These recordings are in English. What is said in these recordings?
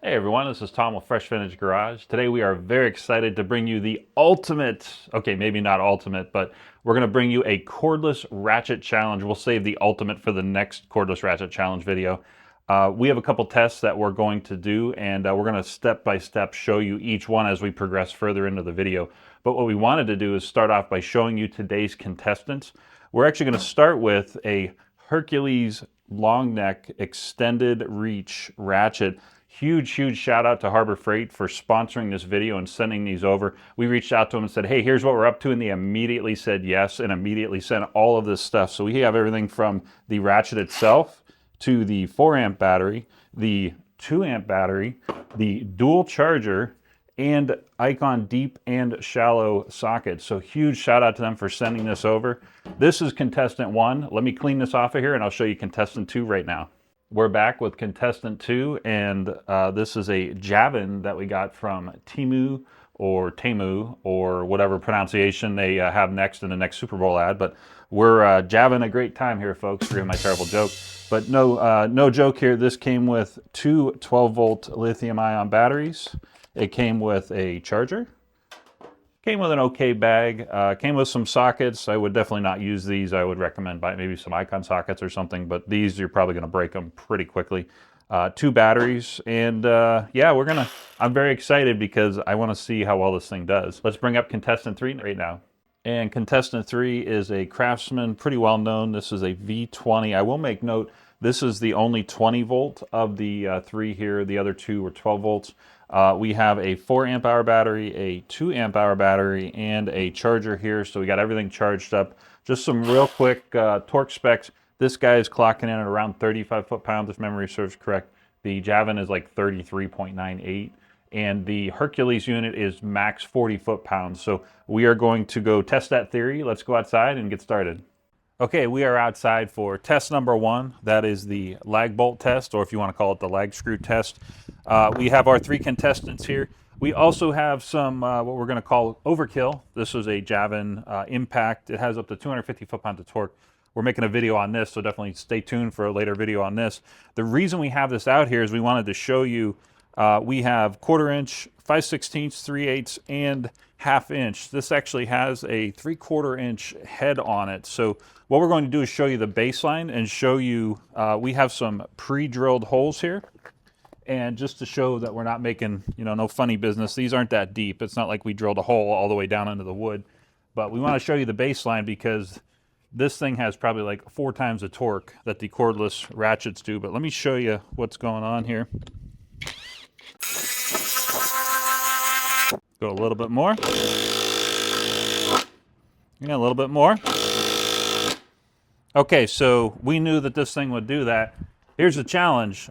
Hey everyone, this is Tom with Fresh Vintage Garage. Today we are very excited to bring you the ultimate, okay, maybe not ultimate, but we're going to bring you a cordless ratchet challenge. We'll save the ultimate for the next cordless ratchet challenge video. We have a couple tests that we're going to do, and we're going to step by step show you each one as we progress further into the video. But what we wanted to do is start off by showing you today's contestants. We're actually going to start with a Hercules long neck extended reach ratchet. Huge shout out to Harbor Freight for sponsoring this video and sending these over. We reached out to them and said, hey, here's what we're up to, and they immediately said yes and immediately sent all of this stuff. So we have everything from the ratchet itself to the 4-amp battery, the 2-amp battery, the dual charger, and Icon deep and shallow sockets. So huge shout out to them for sending this over. This is contestant 1. Let me clean this off of here and I'll show you contestant 2 right now. We're back with contestant 2, and this is a JAVN that we got from Temu or whatever pronunciation they have next in the next Super Bowl ad. But we're JAVN a great time here, folks. Forgive my terrible joke. But no joke here. This came with two 12-volt lithium-ion batteries. It came with a charger. Came with an okay bag, came with some sockets. I would definitely not use these. I would recommend buying maybe some Icon sockets or something, but these you're probably gonna break them pretty quickly. 2 batteries, and yeah, I'm very excited because I wanna see how well this thing does. Let's bring up contestant 3 right now. And contestant 3 is a Craftsman, pretty well known. This is a V20. I will make note, this is the only 20 volt of the 3 here. The other 2 were 12 volts. We have a 4-amp hour battery, a 2-amp hour battery, and a charger here. So we got everything charged up. Just some real quick torque specs. This guy is clocking in at around 35 foot-pounds, if memory serves correct. The JAVN is like 33.98. And the Hercules unit is max 40 foot-pounds. So we are going to go test that theory. Let's go outside and get started. Okay, we are outside for test number 1. That is the lag bolt test, or if you want to call it the lag screw test. We have our 3 contestants here. We also have some what we're going to call overkill. This is a JAVN Impact. It has up to 250 foot-pounds of torque. We're making a video on this, so definitely stay tuned for a later video on this. The reason we have this out here is we wanted to show you we have 1/4 inch, 5/16, 3/8, and 1/2 inch. This actually has a 3/4 inch head on it. So what we're going to do is show you the baseline and show you, we have some pre-drilled holes here. And just to show that we're not making, no funny business, these aren't that deep. It's not like we drilled a hole all the way down into the wood. But we want to show you the baseline because this thing has probably like 4 times the torque that the cordless ratchets do. But let me show you what's going on here. Go a little bit more. Yeah, a little bit more. Okay, so we knew that this thing would do that. Here's the challenge.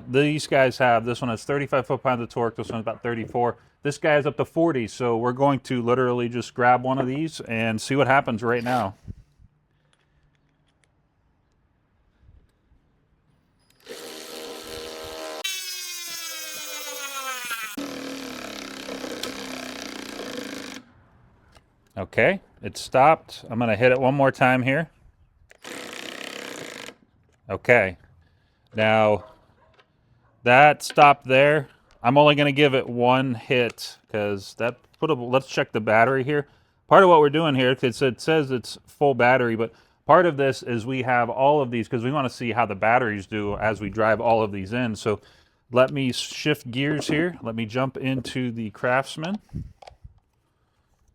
These guys have, this one has 35 foot-pounds of torque, this one's about 34. This guy is up to 40, so we're going to literally just grab one of these and see what happens right now. Okay, it stopped. I'm gonna hit it one more time here. Okay, now that stopped there. I'm only gonna give it 1 hit because that let's check the battery here. Part of what we're doing here, because it says it's full battery, but part of this is we have all of these because we want to see how the batteries do as we drive all of these in. So let me shift gears here. Let me jump into the Craftsman.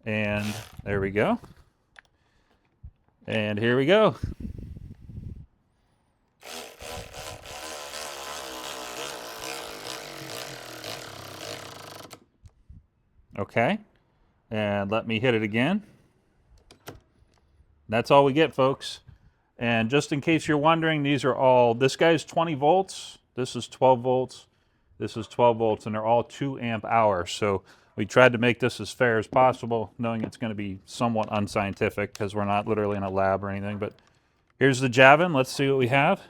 And there we go. And here we go. Okay. And let me hit it again. That's all we get, folks. And just in case you're wondering, these are all, this guy's 20 volts, this is 12 volts, this is 12 volts, and they're all 2-amp hour. So we tried to make this as fair as possible, knowing it's going to be somewhat unscientific because we're not literally in a lab or anything. But here's the JAVN. Let's see what we have.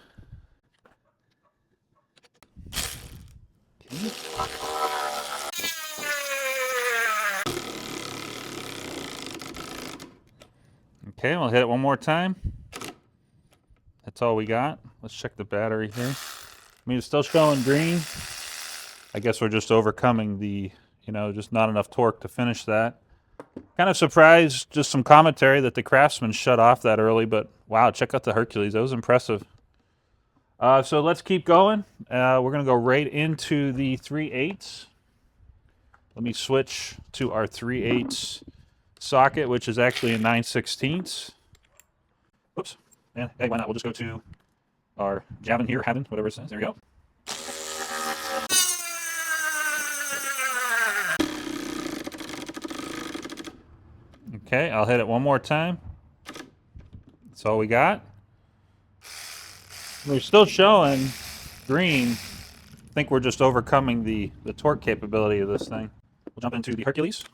Okay, we'll hit it one more time. That's all we got. Let's check the battery here. I mean, it's still showing green. I guess we're just overcoming the, just not enough torque to finish that. Kind of surprised, just some commentary that the Craftsman shut off that early, but wow, check out the Hercules. That was impressive. So let's keep going. We're going to go right into the 3/8. Let me switch to our 3/8 socket, which is actually a 9/16. Oops. And hey, why not? We'll just go to our JAVN here, JAVN, whatever it says. There we go. Okay, I'll hit it one more time. That's all we got. We're still showing green. I think we're just overcoming the torque capability of this thing. We'll jump into the Hercules.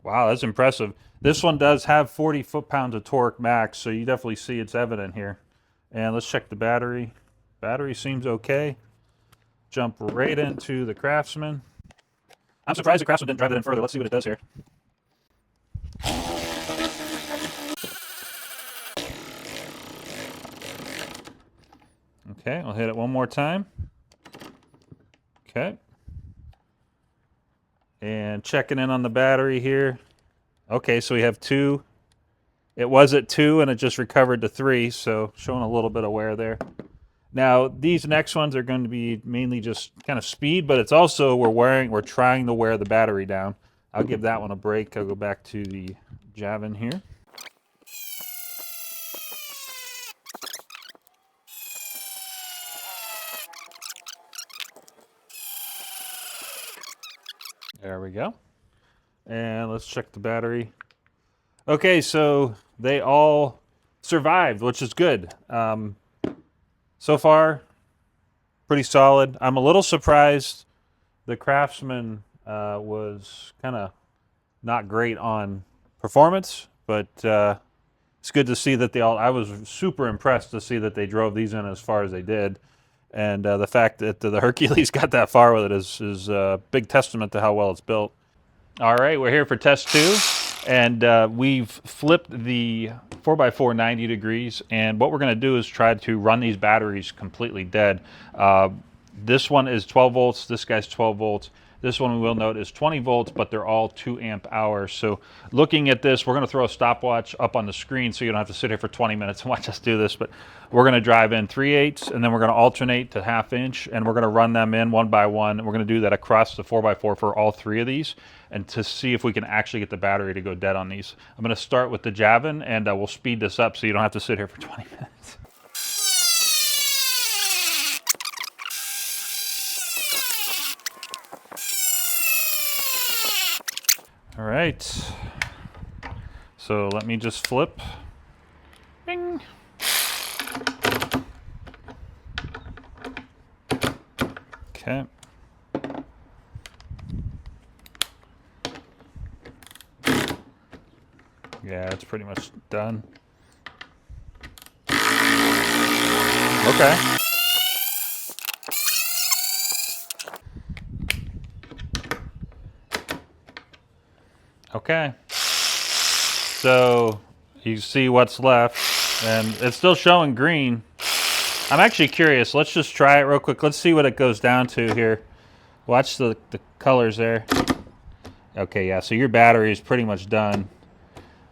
Wow, that's impressive. This one does have 40 foot-pounds of torque max, so you definitely see it's evident here. And let's check the battery. Battery seems okay. Jump right into the Craftsman. I'm surprised the Craftsman didn't drive it in further. Let's see what it does here. Okay, I'll hit it one more time. Okay. And checking in on the battery here. Okay, so we have 2. It was at 2 and it just recovered to 3, so showing a little bit of wear there. Now, these next ones are going to be mainly just kind of speed, but it's also we're trying to wear the battery down. I'll give that one a break. I'll go back to the JAVN here. There we go. And let's check the battery. Okay, so they all survived, which is good. So far, pretty solid. I'm a little surprised the Craftsman was kind of not great on performance, but it's good to see that they all, I was super impressed to see that they drove these in as far as they did. And the fact that the Hercules got that far with it is a big testament to how well it's built. All right, we're here for test 2. And we've flipped the 4x4 90 degrees, and what we're going to do is try to run these batteries completely dead. This one is 12 volts, this guy's 12 volts. This one, we will note, is 20 volts, but they're all 2 amp hours. So looking at this, we're going to throw a stopwatch up on the screen so you don't have to sit here for 20 minutes and watch us do this. But we're going to drive in 3/8, and then we're going to alternate to 1/2 inch, and we're going to run them in one by one. We're going to do that across the 4x4 for all 3 of these, and to see if we can actually get the battery to go dead on these. I'm going to start with the JAVN, and we'll speed this up so you don't have to sit here for 20 minutes. All right, so let me just flip. Bing. Okay. Yeah, it's pretty much done. Okay. Okay, so you see what's left, and it's still showing green. I'm actually curious. Let's just try it real quick. Let's see what it goes down to here. Watch the colors there. Okay, yeah, so your battery is pretty much done.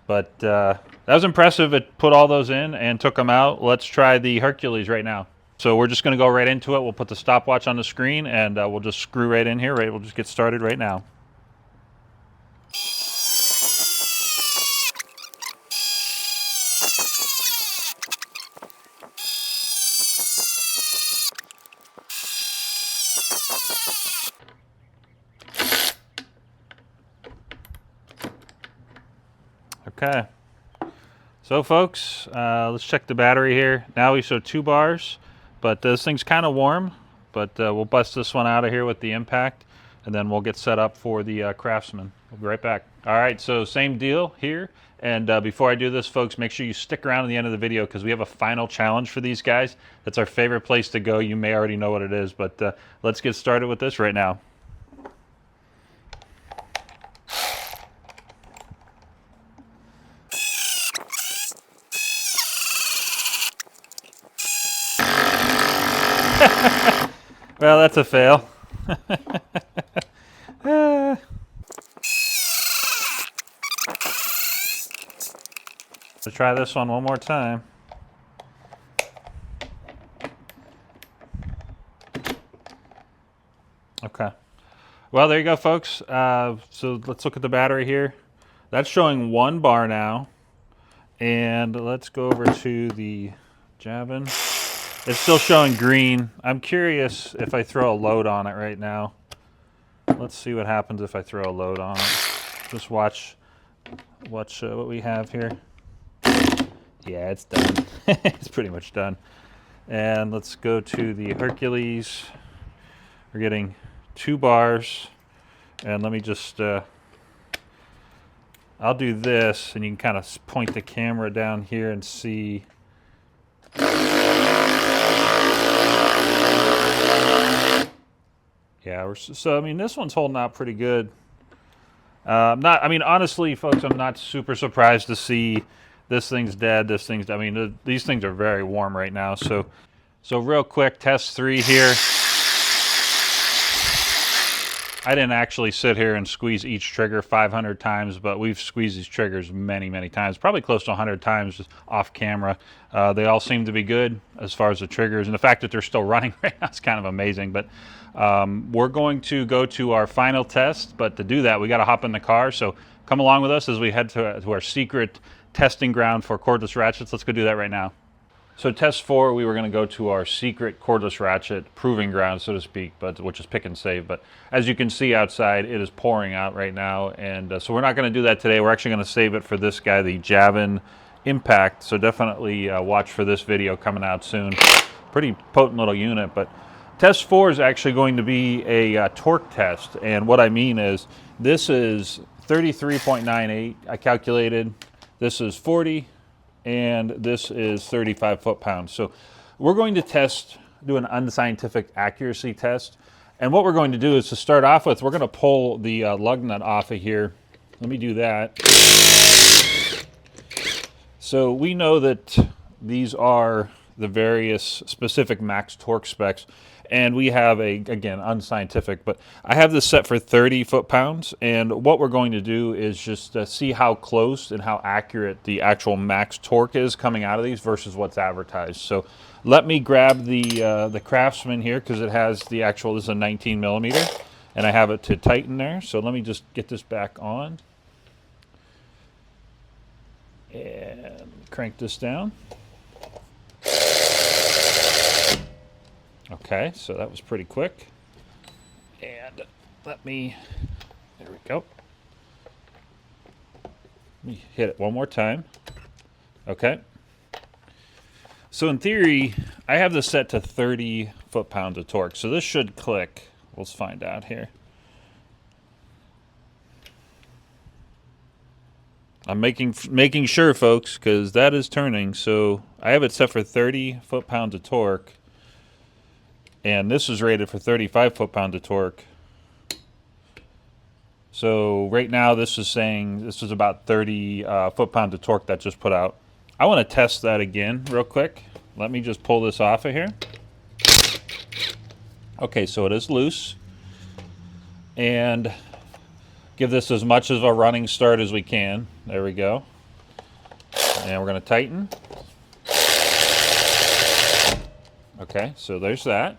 But that was impressive. It put all those in and took them out. Let's try the Hercules right now. So we're just going to go right into it. We'll put the stopwatch on the screen, and we'll just screw right in here. Right, we'll just get started right now. Okay, so folks, let's check the battery here. Now we show 2 bars, but this thing's kind of warm, but we'll bust this one out of here with the impact, and then we'll get set up for the Craftsman. We'll be right back. All right, so same deal here, and before I do this, folks, make sure you stick around to the end of the video because we have a final challenge for these guys. That's our favorite place to go. You may already know what it is, but let's get started with this right now. Well, that's a fail. Let's try this one more time. Okay. Well, there you go, folks. So let's look at the battery here. That's showing 1 bar now. And let's go over to the JAVN. It's still showing green. I'm curious if I throw a load on it right now. Let's see what happens if I throw a load on it. Just watch what we have here. Yeah, it's done. It's pretty much done. And let's go to the Hercules. We're getting 2 bars. And let me just, I'll do this, and you can kind of point the camera down here and see. Yeah, so I mean, this one's holding out pretty good. I mean, honestly, folks, I'm not super surprised to see this thing's dead. I mean, these things are very warm right now. So real quick, test 3 here. I didn't actually sit here and squeeze each trigger 500 times, but we've squeezed these triggers many, many times, probably close to 100 times off camera. They all seem to be good as far as the triggers, and the fact that they're still running right now is kind of amazing. But we're going to go to our final test, but to do that, we got to hop in the car. So come along with us as we head to our secret testing ground for cordless ratchets. Let's go do that right now. So test 4, we were going to go to our secret cordless ratchet proving ground, so to speak, which is pick and save. But as you can see outside, it is pouring out right now, and so we're not going to do that today. We're actually going to save it for this guy, the JAVN Impact. So definitely watch for this video coming out soon. Pretty potent little unit. But test 4 is actually going to be a torque test, and what I mean is this is 33.98. I calculated. This is 40. And this is 35 foot-pounds. So we're going to do an unscientific accuracy test. And what we're going to do is, to start off with, we're going to pull the lug nut off of here. Let me do that. So we know that these are the various specific max torque specs. And we have again, unscientific, but I have this set for 30 foot-pounds, and what we're going to do is just see how close and how accurate the actual max torque is coming out of these versus what's advertised. So let me grab the Craftsman here, because it has the actual, this is a 19 millimeter, and I have it to tighten there. So let me just get this back on and crank this down. Okay, so that was pretty quick. And there we go. Let me hit it one more time. Okay. So in theory, I have this set to 30 foot-pounds of torque. So this should click. Let's find out here. I'm making sure, folks, because that is turning. So I have it set for 30 foot-pounds of torque. And this is rated for 35 foot-pounds of torque. So right now this is saying this is about 30 foot-pounds of torque that just put out. I want to test that again real quick. Let me just pull this off of here. Okay, so it is loose. And give this as much of a running start as we can. There we go. And we're going to tighten. Okay, so there's that.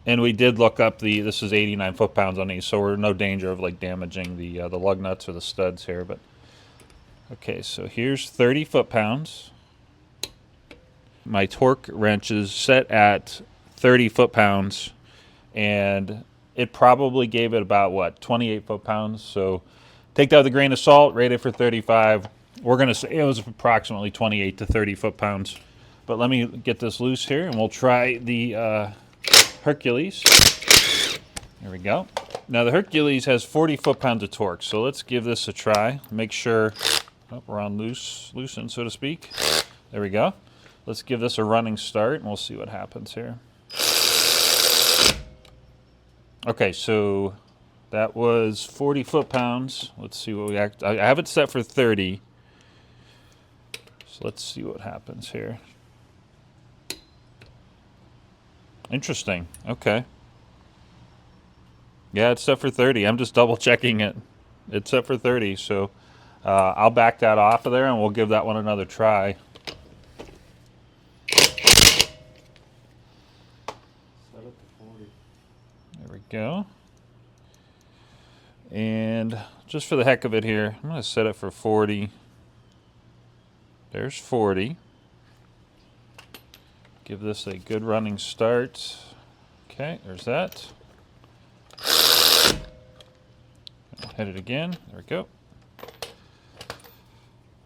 And we did look up this is 89 foot-pounds on these, so we're in no danger of like damaging the lug nuts or the studs here. But okay, so here's 30 foot-pounds. My torque wrench is set at 30 foot-pounds, and it probably gave it about, what, 28 foot-pounds. So take that with a grain of salt, rate it for 35. We're going to say it was approximately 28 to 30 foot-pounds. But let me get this loose here, and we'll try the Hercules. There we go. Now the Hercules has 40 foot-pounds of torque, so let's give this a try. Make sure we're on loosened, so to speak. There we go. Let's give this a running start, and we'll see what happens here. Okay, so that was 40 foot-pounds. Let's see what I have it set for 30. So let's see what happens here. Interesting. Okay. Yeah, it's set for 30. I'm just double checking it. It's set for 30, so I'll back that off of there and we'll give that one another try. There we go. And just for the heck of it here, I'm going to set it for 40. There's 40. Give this a good running start. Okay, there's that. Hit it again. There we go.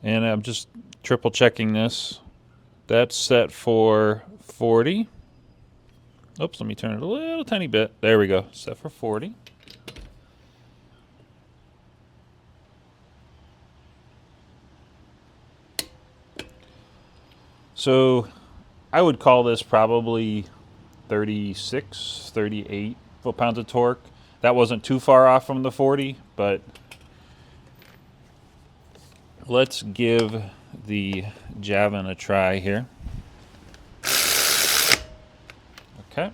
And I'm just triple checking this. That's set for 40. Oops, let me turn it a little tiny bit. There we go. Set for 40. So I would call this probably 36, 38 foot-pounds of torque. That wasn't too far off from the 40, but let's give the JAVN a try here. Okay.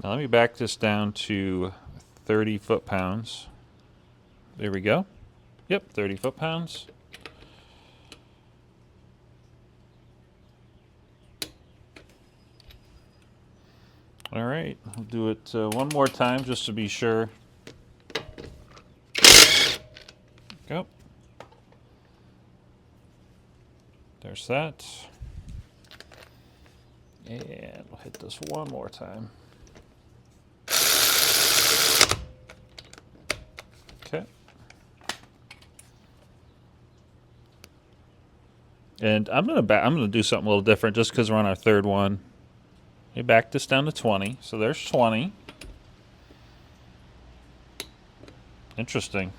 Now let me back this down to 30 foot-pounds. There we go. Yep, 30 foot-pounds. All right, I'll do it one more time just to be sure. Go. There's that. And we'll hit this one more time. Okay. And I'm gonna do something a little different just because we're on our third one. Let me back this down to 20. So there's 20. Interesting.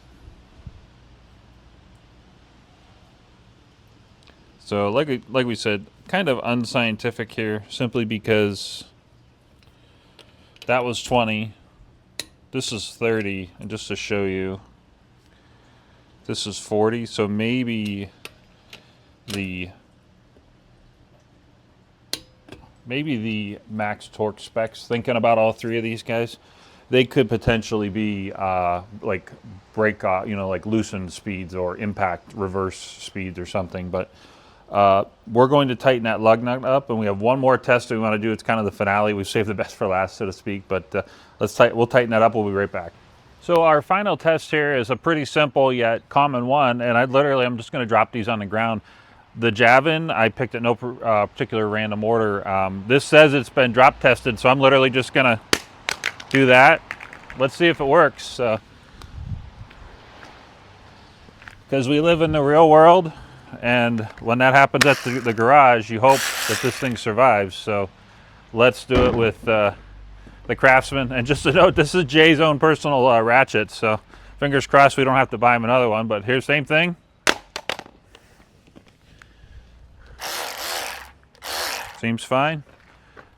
So like we said, kind of unscientific here, simply because that was 20. This is 30, and just to show you, this is 40. So maybe the max torque specs, thinking about all three of these guys, they could potentially be like break off, like loosened speeds or impact reverse speeds or something. But we're going to tighten that lug nut up, and we have one more test we want to do. It's kind of the finale. We've saved the best for last, so to speak. But we'll tighten that up. We'll be right back. So our final test here is a pretty simple yet common one, and I'm just going to drop these on the ground. The JAVN, I picked at no particular random order. This says it's been drop tested, so I'm literally just going to do that. Let's see if it works. Because we live in the real world, and when that happens at the garage, you hope that this thing survives. So let's do it with the Craftsman. And just a note, this is Jay's own personal ratchet, so fingers crossed we don't have to buy him another one. But here's the same thing. Seems fine.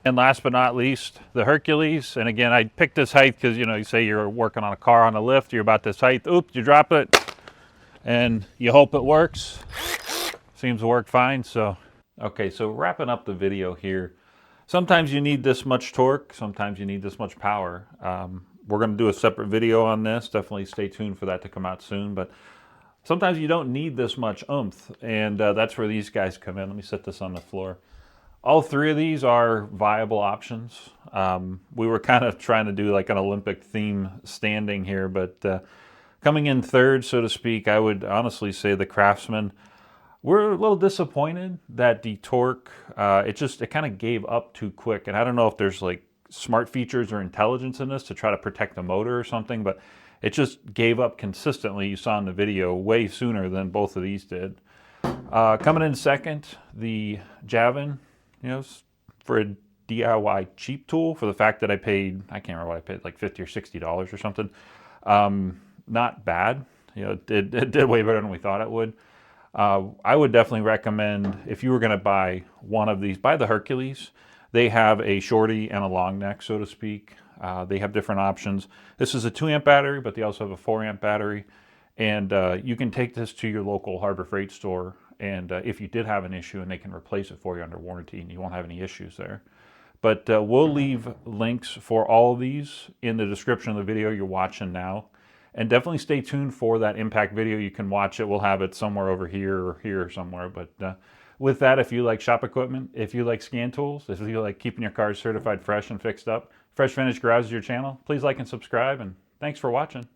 And last but not least, the Hercules. And again, I picked this height because, you say you're working on a car on a lift, you're about this height. Oops, you drop it, and you hope it works. Seems to work fine. So, okay, so wrapping up the video here. Sometimes you need this much torque, sometimes you need this much power. We're going to do a separate video on this. Definitely stay tuned for that to come out soon. But sometimes you don't need this much oomph, and that's where these guys come in. Let me set this on the floor. All three of these are viable options. We were kind of trying to do like an Olympic theme standing here, but coming in third, so to speak, I would honestly say the Craftsman. We're a little disappointed that the torque, it kind of gave up too quick. And I don't know if there's like smart features or intelligence in this to try to protect the motor or something, but it just gave up consistently. You saw in the video way sooner than both of these did. Coming in second, the JAVN. For a DIY cheap tool, for the fact that I can't remember what I paid, like $50 or $60 or something. Not bad. It did way better than we thought it would. I would definitely recommend, if you were going to buy one of these, buy the Hercules. They have a shorty and a long neck, so to speak. They have different options. This is a 2-amp battery, but they also have a 4-amp battery. And you can take this to your local Harbor Freight store And if you did have an issue, and they can replace it for you under warranty, and you won't have any issues there. But we'll leave links for all of these in the description of the video you're watching now. And definitely stay tuned for that impact video. You can watch it. We'll have it somewhere over here or here somewhere. But with that, if you like shop equipment, if you like scan tools, if you like keeping your cars certified fresh and fixed up, Fresh Vintage Garage is your channel. Please like and subscribe, and thanks for watching.